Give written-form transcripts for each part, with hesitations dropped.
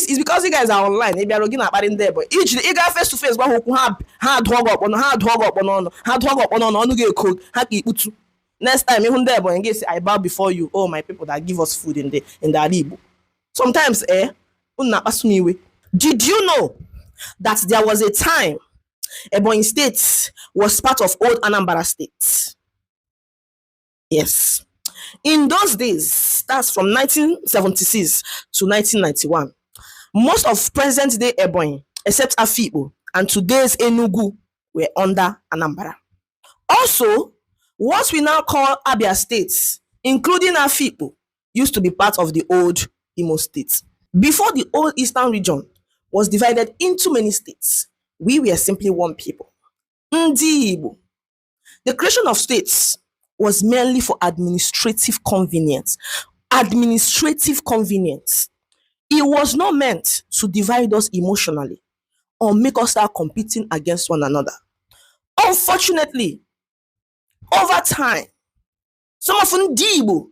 this is because you guys are online. Maybe I'm not there, but each you got face to face. But who hard dog up on hard dog up on hard dog up on get code. Happy utu. Next time you there, but and say I bow before you. Oh my people that give us food in the Igbo. Sometimes did you know that there was a time Ebonyi State was part of old Anambra State? Yes. In those days, that's from 1976 to 1991, most of present-day Ebonyi, except Afikpo and today's Enugu, were under Anambra. Also, what we now call Abia State, including Afikpo, used to be part of the old Imo State. Before the old Eastern region was divided into many states, we were simply one people. Ndi Igbo. The creation of states was merely for administrative convenience. Administrative convenience. It was not meant to divide us emotionally or make us start competing against one another. Unfortunately, over time, some of Ndi Igbo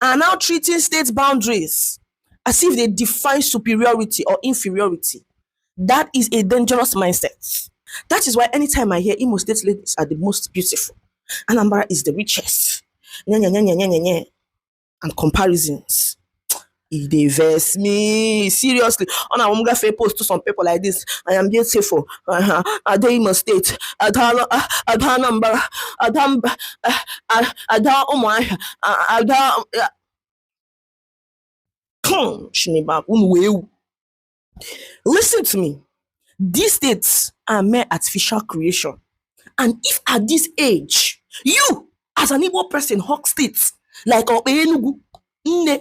are now treating state boundaries as if they define superiority or inferiority. That is a dangerous mindset. That is why anytime I hear Imo State ladies are the most beautiful, Anambra is the richest, and comparisons, they verse me seriously. On a woman post to some people like this: I am beautiful. I do Imo State. Ada Anambra. Ada Omai. Ada. Listen to me. These states are mere artificial creation. And if at this age, you, as an Igbo person, hawk states, like Enugu, in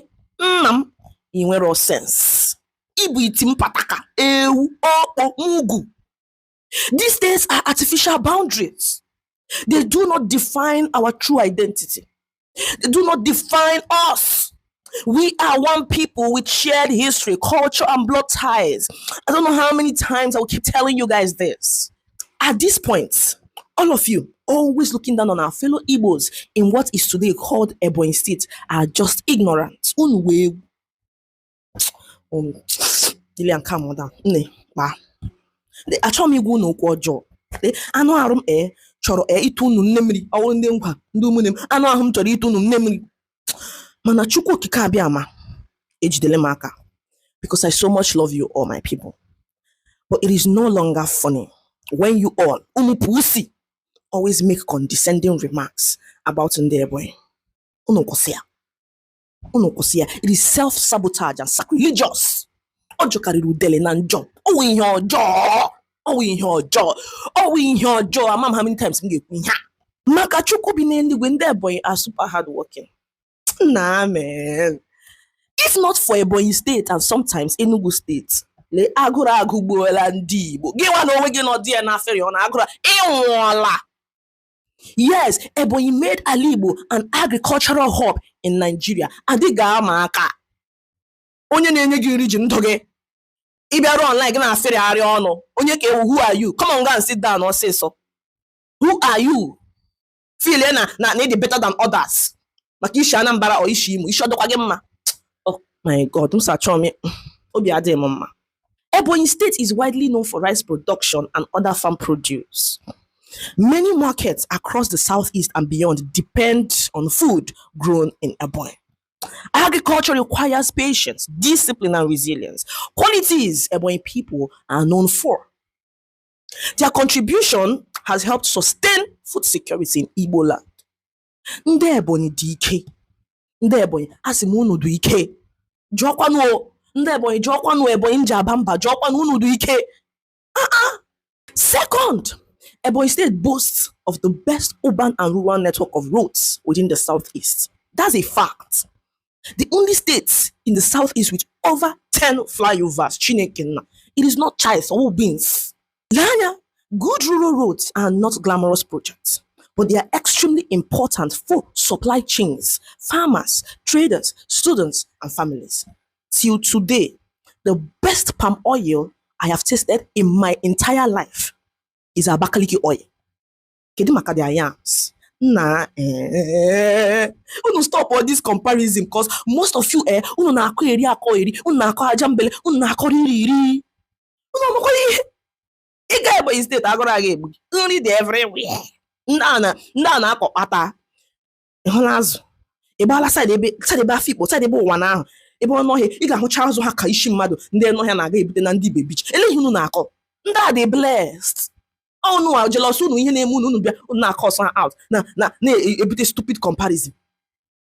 where sense. Ibu itim pataka, mugu. These states are artificial boundaries. They do not define our true identity. They do not define us. We are one people with shared history, culture, and blood ties. I don't know how many times I will keep telling you guys this. At this point, all of you, always looking down on our fellow Igbos in what is today called Ebonyi State, are just ignorant. Mana Chukwu okike abịama ejidele m aka, because I so much love you all, my people. But it is no longer funny when you all pussy always make condescending remarks about ndị Ebonyi. Unu kwụsịa. It is self-sabotage and sacrilegious. Ọjọọ karịrị udele na njọ. Ọwụ ihe ọjọọ. Amam how many times m ga-ekwu ihe a. Maka Chukwu bi n'eluigwe, ndị Ebonyi are super hard working. Nah, man. If not for Ebonyi State and sometimes Enugu State, le agụrụ agụgbuola ndị Igbo. Gị nwa na onwe gị nọ dị na afere ọ na-agụrụ ịnwụọla. Yes, Ebonyi made Ala Igbo an agricultural hub in Nigeria. Adị ga-ama aka. Onye na-enye gị nri ji ndụ gị. Ị bịara online gị na-afere arịa ọnụ. Onye ka ewu, who are you? Come on, go and sit down ọsịsọ. Who are you? Feel na need better than others. Maka ishi Anambra or ishi Imo, ishi ọdọkwa gị mma. Oh my God, obi adịghị m mma. Ebonyi State is widely known for rice production and other farm produce. Many markets across the southeast and beyond depend on food grown in Ebonyi. Agriculture requires patience, discipline, and resilience, qualities Ebonyi people are known for. Their contribution has helped sustain food security in Igboland. Ndị Ebonyi dị ike. Ndị Ebonyi asị m unu dị ike. Jụọkwanụ ndị Ebonyi, jụọkwanụ Ebonyi nji aba mba, jụọkwanụ unu dị ike. Second, Ebonyi State boasts of the best urban and rural network of roads within the southeast. That's a fact. The only state in the southeast with over 10 flyovers, Chineke. It is not choice or beans. Lanya, good rural roads are not glamorous projects, but they are extremely important for supply chains, farmers, traders, students, and families. Till today, the best palm oil I have tasted in my entire life is Abakaliki oil. Kedu maka their yams? Nah, unu stop all this comparison because most of you unu na-akọ eri unu na-akọ ajambele unu na-akọ iri unu amakwa ihe ịga Ebonyi steeti agụrụ aga egbu nri dị everywhere ndị a na-akọ kpata ịhụla azụ ịgbala side ebe Afikpo side ebe ụwa na ahụ ebe ọnụ ọhịa ị ga-ahụcha azụ ha ka isi mmadụ ndị ọnụ ọhịa na-aga ebute na ndị Ibe beach eleghị unu na-akọ ndị a dị blessed unu a jealous unu ihe na-eme unu bịa unu na-akọ ha out na-ebute stupid comparison.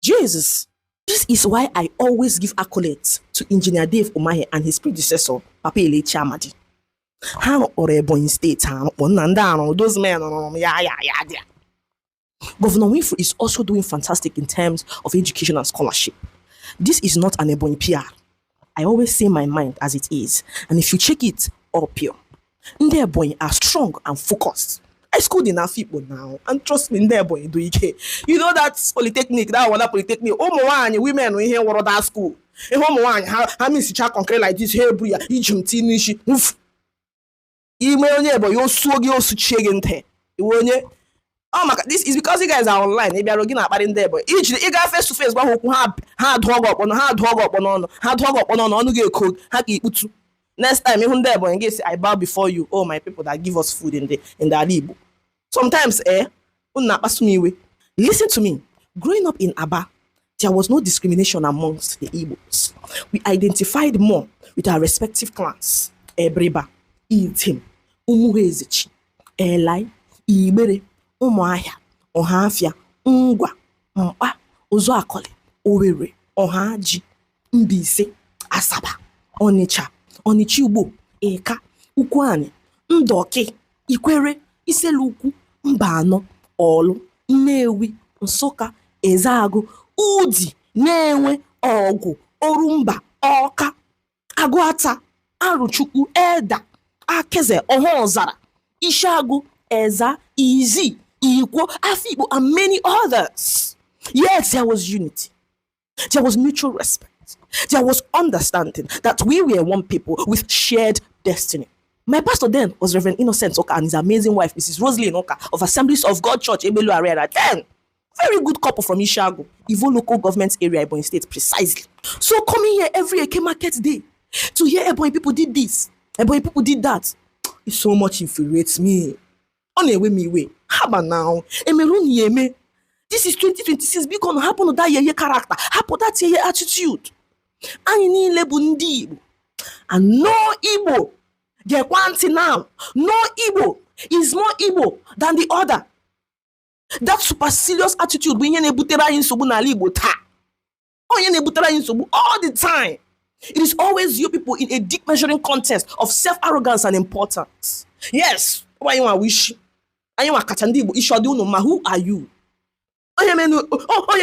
Jesus, this is why I always give accolades to Engineer Dave Umahi and his predecessor Papa Elechi Amadi. Ha kpọrọ Ebonyi steeti ha kpọ nna ndị arụ those men ya. Governor Winfrey is also doing fantastic in terms of education and scholarship. This is not an Ebonyi PR. I always say my mind as it is, and if you check it up here, Ndị Ebonyi are strong and focused. I schooled in Afikpo now, and trust me, Ndị Ebonyi do ike. You know that polytechnic, that one polytechnic. Women we here were that school. How many teacher concrete like this? Hey, Bria, Tinishi. Onye Ebonyi osuogi osuchiegente. Oh my God, this is because you guys are online. Maybe I'm looking at Ndị Ebonyi. Each you got face to face, but ha dog up on no get code. Ha keep utu. Next time, even there, but I bow before you, oh my people that give us food in the Igbo. Sometimes, listen to me. Growing up in Aba, there was no discrimination amongst the Igbos. We identified more with our respective clans. Ebreba, Itim, Umuhezichi, Eli, Ibere, Umuahia, Ohafia, Ngwa, Mpa, Ozoakole, Owerri, Ohaji, Mbise, Asaba, Onitsha, Onichigbo, Eka, Ukwani, Ndoke, Ikwere, Iselukwu, Mbano, Olu, Nnewi, Nsụka, Ezeagu, Udi, Nnewe, Ọgwụ, Orumba, Ọka, Agụata, Aruchukwu, Eda, Akeze, Ọhọzara, Ishagu, Eza, Izi, Ikwo, Afikpo, and many others. Yes, there was unity. There was mutual respect. There was understanding that we were one people with shared destiny. My pastor then was Reverend Innocent Oka and his amazing wife, Mrs. Rosalie Oka of Assemblies of God Church, Ebelu Area. Then, very good couple from Ishagu, Ivo local government area, Ebonyi State, precisely. So coming here every Eke market day to hear Ebonyi people did this, Ebonyi people did that, it so much infuriates me. On a way, how about now? Emerun Yeme. This is 2026. Be gonna happen to that your character, happen that your attitude. And niile bụ ndị Igbo. And no Igbo gekwanti now. No Igbo is more Igbo than the other. That supercilious attitude bụ ihe na-ebutere anyị nsogbu n'ala Igbo taa. Onye na-ebutere anyị nsogbu all the time. It is always you people in a deep measuring contest of self-arrogance and importance. Yes, why you want wish? Anyị nwa kacha ndị Igbo ishodi unu ma who are you? Onye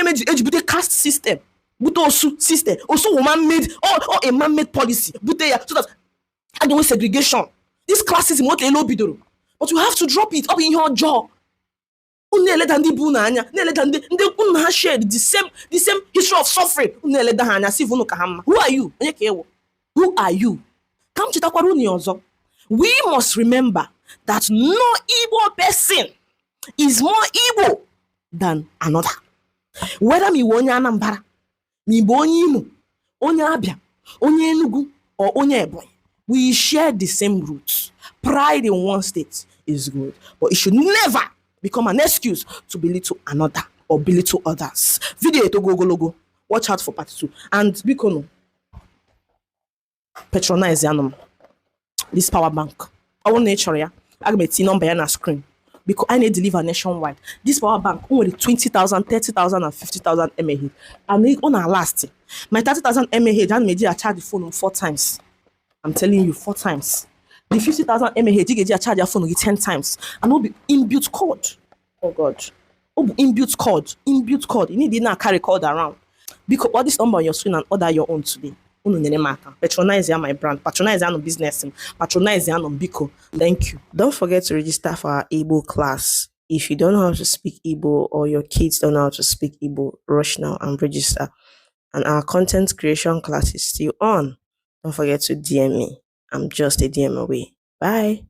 me ejibute caste system. But also system, also woman made or a man-made policy. But they so that I don't segregation. This classism what low bidoro. But you have to drop it up in your jaw. Share the same history of suffering. Who are you? Who are you? Come to Takwaruni. We must remember that no Igbo person is more Igbo than another. Whether me Onye Anambra, me Ibonyi Imo, Onye Abia, Onye Enugu, or Onye Ebonyi, we share the same roots. Pride in one state is good, but it should never become an excuse to belittle another or belittle others. Video to go. Watch out for part 2. And Bikono, patronize this power bank. I want nature, yeah. I got my number on the screen because I need to deliver nationwide. This power bank only 20,000, 30,000, and 50,000 mAh. And it on our last. My 30,000 mAh, and maybe I charge the phone 4 times. I'm telling you, 4 times. The 50,000 mAh, you get charge your phone 10 times, and will be inbuilt code. Oh God, inbuilt code. You need to carry code around because all this number on your screen and order your own today. Patronize my brand, patronize your business, patronize your Biko. Thank you. Don't forget to register for our Igbo class. If you don't know how to speak Igbo or your kids don't know how to speak Igbo, rush now and register. And our content creation class is still on. Don't forget to DM me. I'm just a DM away. Bye.